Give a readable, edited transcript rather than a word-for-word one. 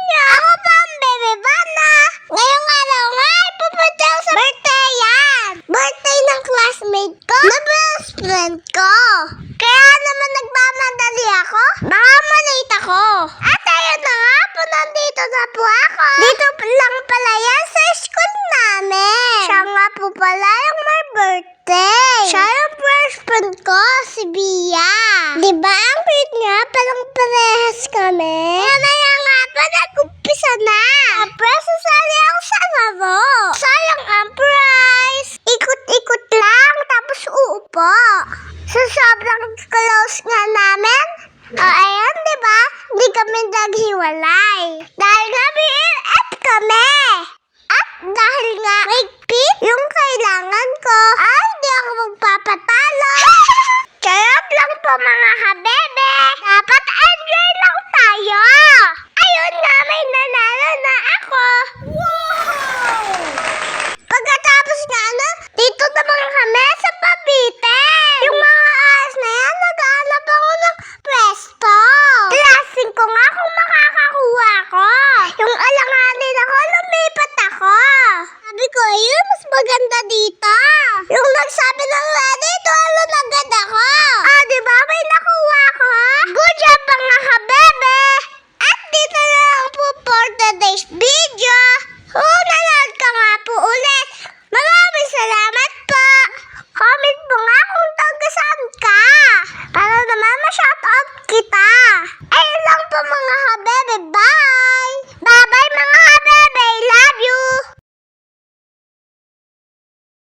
niyo? Ako pa ang Bebe Bana. Ngayong araw nga ay pupunta ako sa birthday yan. Birthday ng classmate ko na best friend ko. Kaya naman nagmamadali ako. Baka malate ako. At ayun na nga po, nandito na po ako. Dito lang pala yan sa school namin. Siya nga po pala yung may birthday. Siya yung best friend ko, si Bia. Diba ang cute niya? Parang parehas kami. Mamaya nga pa, nag-umpisa na. Tapos sasali ako sa laro. Sayang ang prize. Ikot-ikot lang, tapos uupo. So sobrang close nga namin. O ayan, diba? Hindi kami naghiwalay. Dahil nga BFF kami. At dahil nga may pit yung kailangan ko, ay di ako magpapatalo. Charot lang po mga kabebe. Dapat enjoy lang tayo. Ayun nga, may nanalo na ako. Wow! Pagkatapos nga dito naman kami sa Pabite. Yung mga oras na yan, naghahanap ako ng pwesto. Klaseng ko nga kung makakakuha ko. Yung alanganin ako, lumipat ako. Sabi ko, ayun, mas maganda dito. Yung nagsabi ng ready, doon agad ako. Diba may nakuha ko? Good job mga kabebe. At dito na lang po for today's video.